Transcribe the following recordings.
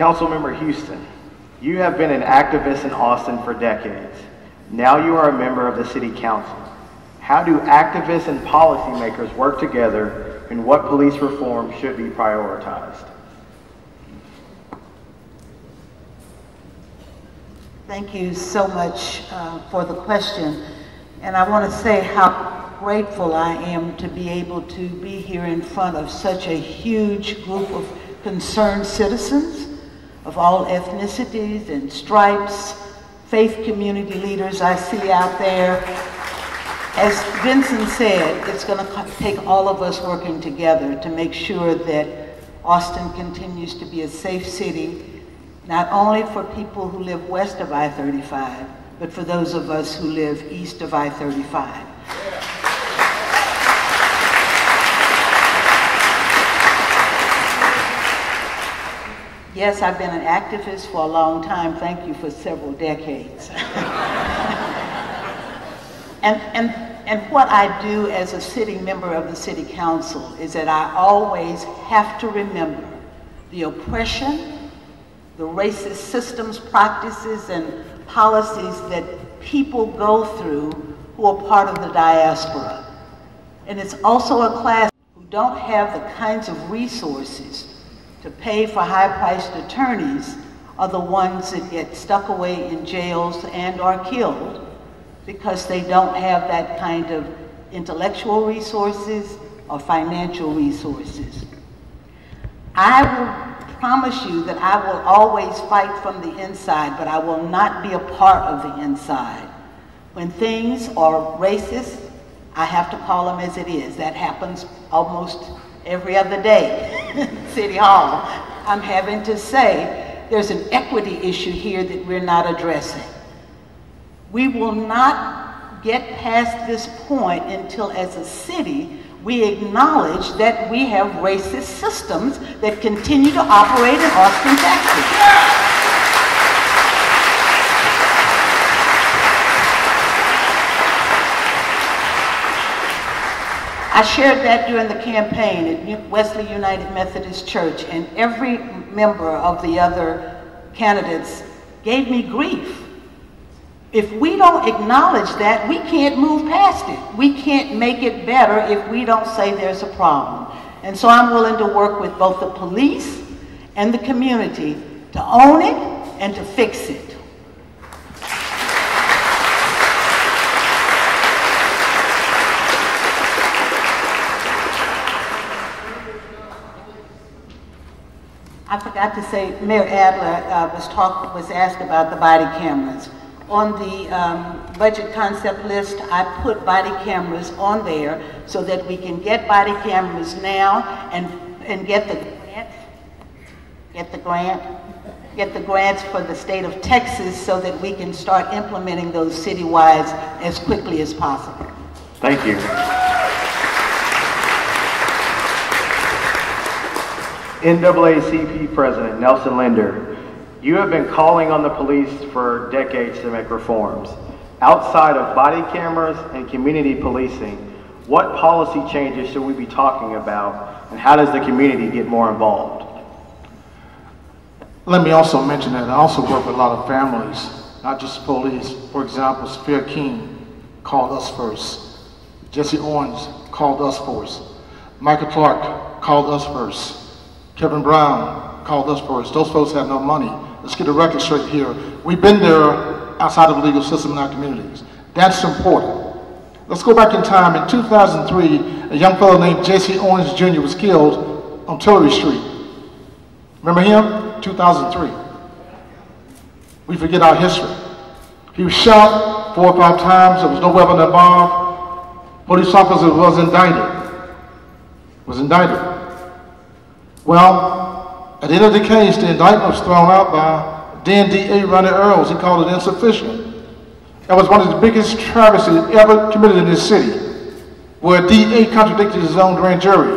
Councilmember Houston, you have been an activist in Austin for decades. Now you are a member of the City Council. How do activists and policymakers work together, and what police reform should be prioritized? Thank you so much for the question. And I want to say how grateful I am to be able to be here in front of such a huge group of concerned citizens of all ethnicities and stripes, faith community leaders I see out there. As Vincent said, it's going to take all of us working together to make sure that Austin continues to be a safe city, not only for people who live west of I-35, but for those of us who live east of I-35. Yes, I've been an activist for a long time. Thank you, for several decades. And what I do as a sitting member of the City Council is that I always have to remember the oppression, the racist systems, practices, and policies that people go through who are part of the diaspora. And it's also a class who don't have the kinds of resources to pay for high-priced attorneys are the ones that get stuck away in jails and are killed because they don't have that kind of intellectual resources or financial resources. I will promise you that I will always fight from the inside, but I will not be a part of the inside. When things are racist, I have to call them as it is. That happens almost every other day in City Hall. I'm having to say there's an equity issue here that we're not addressing. We will not get past this point until, as a city, we acknowledge that we have racist systems that continue to operate in Austin, Texas. I shared that during the campaign at Wesley United Methodist Church, and every member of the other candidates gave me grief. If we don't acknowledge that, we can't move past it. We can't make it better if we don't say there's a problem. And so I'm willing to work with both the police and the community to own it and to fix it. I forgot to say, Mayor Adler was asked about the body cameras. On the budget concept list, I put body cameras on there so that we can get body cameras now and get the grants for the state of Texas so that we can start implementing those citywide as quickly as possible. Thank you. NAACP President Nelson Linder, you have been calling on the police for decades to make reforms. Outside of body cameras and community policing, what policy changes should we be talking about, and how does the community get more involved? Let me also mention that I also work with a lot of families, not just police. For example, Spear King called us first. Jesse Owens called us first. Michael Clark called us first. Kevin Brown called us first. Those folks had no money. Let's get the record straight here. We've been there outside of the legal system in our communities. That's important. Let's go back in time. In 2003, a young fellow named Jesse Owens Jr. was killed on Tillery Street. Remember him? 2003. We forget our history. He was shot 4 or 5 times. There was no weapon involved. Police officer was indicted. Well, at the end of the case, the indictment was thrown out by then DA Ronnie Earls. He called it insufficient. That was one of the biggest travesties ever committed in this city, where DA contradicted his own grand jury.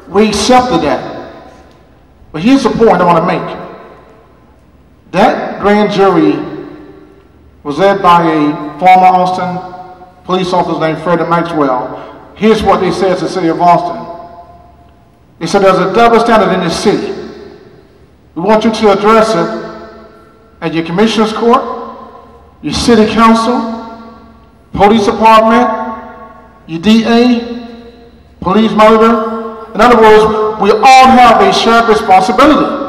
We accepted that. But here's the point I want to make. That grand jury was led by a former Austin police officer named Freddie Maxwell. Here's what they said to the city of Austin. They said there's a double standard in this city. We want you to address it at your commissioner's court, your city council, police department, your DA, police monitor. In other words, we all have a shared responsibility.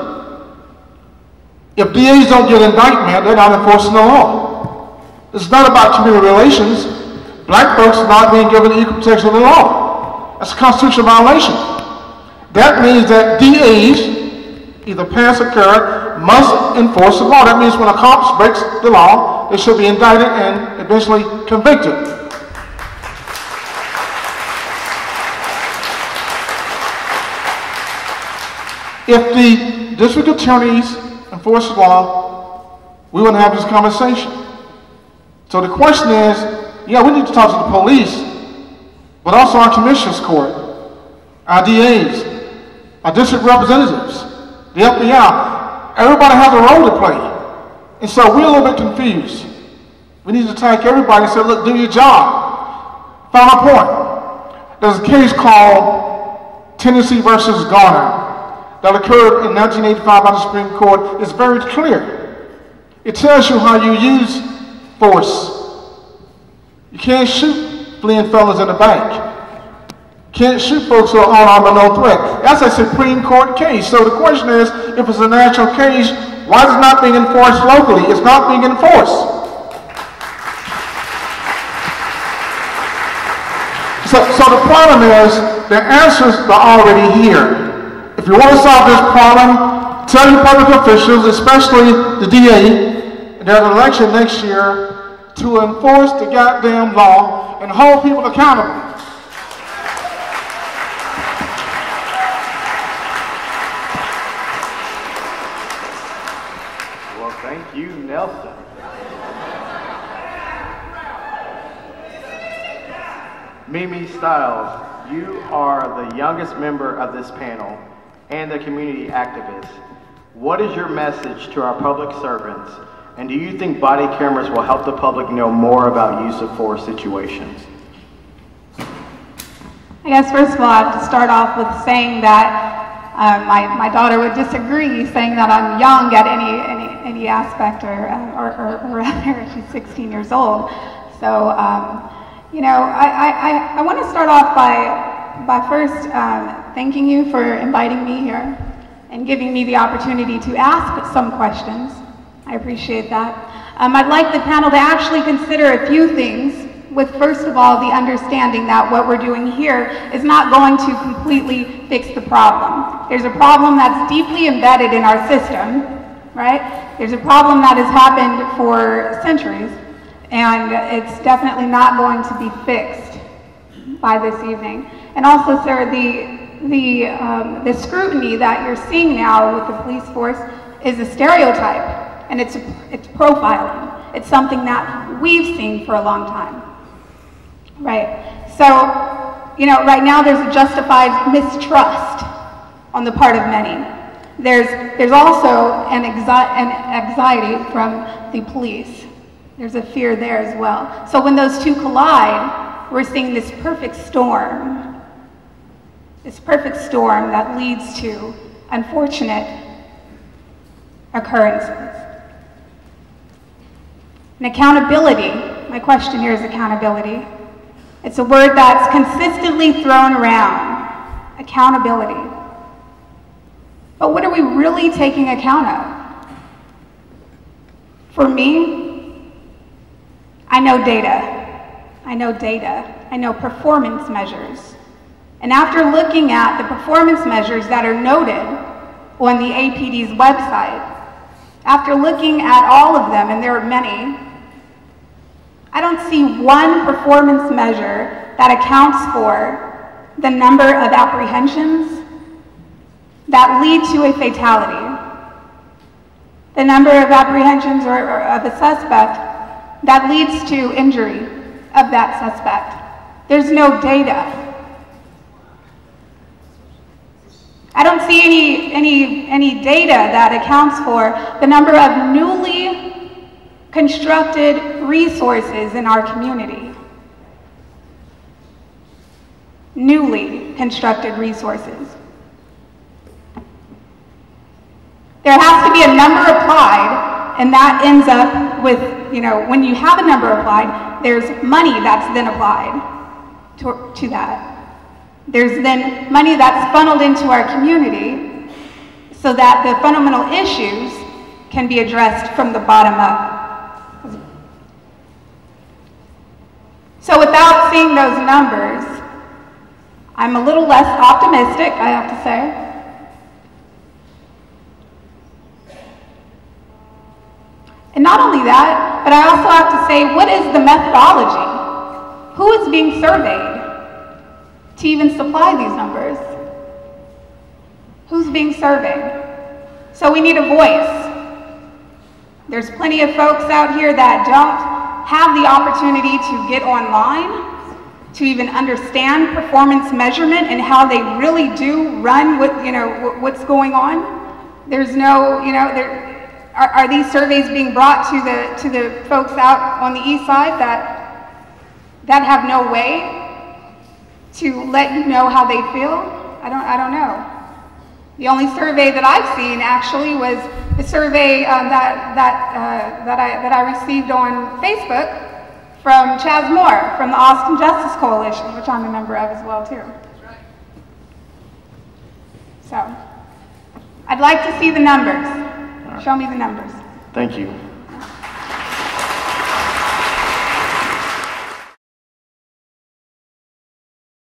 If DAs don't get indictment, they're not enforcing the law. It's not about community relations. Black folks are not being given equal protection of the law. That's a constitutional violation. That means that DAs, either past or current, must enforce the law. That means when a cop breaks the law, they should be indicted and eventually convicted. If the district attorneys enforce the law, we wouldn't have this conversation. So the question is, yeah, we need to talk to the police, but also our commissioner's court, our DAs, our district representatives, the FBI. Everybody has a role to play. And so we're a little bit confused. We need to attack everybody and say, look, do your job. Final point. There's a case called Tennessee versus Garner that occurred in 1985 by the Supreme Court. It's very clear. It tells you how you use force. You can't shoot fleeing fellas in the bank. Can't shoot folks who are unarmed and no threat. That's a Supreme Court case. So the question is, if it's a national case, why is it not being enforced locally? It's not being enforced. So the problem is, the answers are already here. If you want to solve this problem, tell your public officials, especially the DA, there's an election next year, to enforce the goddamn law and hold people accountable. Thank you, Nelson. Mimi Stiles, you are the youngest member of this panel and a community activist. What is your message to our public servants, and do you think body cameras will help the public know more about use of force situations? I guess first of all, I have to start off with saying that my daughter would disagree, saying that I'm young at any aspect, or rather, she's 16 years old. So, you know, I want to start off by first thanking you for inviting me here and giving me the opportunity to ask some questions. I appreciate that. I'd like the panel to actually consider a few things, with first of all the understanding that what we're doing here is not going to completely fix the problem. There's a problem that's deeply embedded in our system, right? There's a problem that has happened for centuries, and it's definitely not going to be fixed by this evening. And also, sir, the scrutiny that you're seeing now with the police force is a stereotype, and it's profiling. It's something that we've seen for a long time. Right. So, you know, right now there's a justified mistrust on the part of many. There's also an anxiety from the police. There's a fear there as well. So when those two collide, we're seeing this perfect storm that leads to unfortunate occurrences. And accountability, my question here is accountability. It's a word that's consistently thrown around, accountability. But what are we really taking account of? For me, I know data. I know performance measures. And after looking at the performance measures that are noted on the APD's website, after looking at all of them, and there are many, I don't see one performance measure that accounts for the number of apprehensions that lead to a fatality, the number of apprehensions or of a suspect that leads to injury of that suspect. There's no data. I don't see any data that accounts for the number of newly constructed resources in our community. Newly constructed resources. There has to be a number applied, and that ends up with, you know, when you have a number applied, there's money that's then applied to that. There's then money that's funneled into our community so that the fundamental issues can be addressed from the bottom up. So without seeing those numbers, I'm a little less optimistic, I have to say. And not only that, but I also have to say, what is the methodology? Who is being surveyed to even supply these numbers? Who's being surveyed? So we need a voice. There's plenty of folks out here that don't have the opportunity to get online, to even understand performance measurement and how they really do run what, you know, what's going on. There's no, you know, are these surveys being brought to the folks out on the east side that have no way to let you know how they feel? I don't know. The only survey that I've seen actually was the survey that I received on Facebook from Chaz Moore from the Austin Justice Coalition, which I'm a member of as well too. So I'd like to see the numbers. Show me the numbers. Thank you.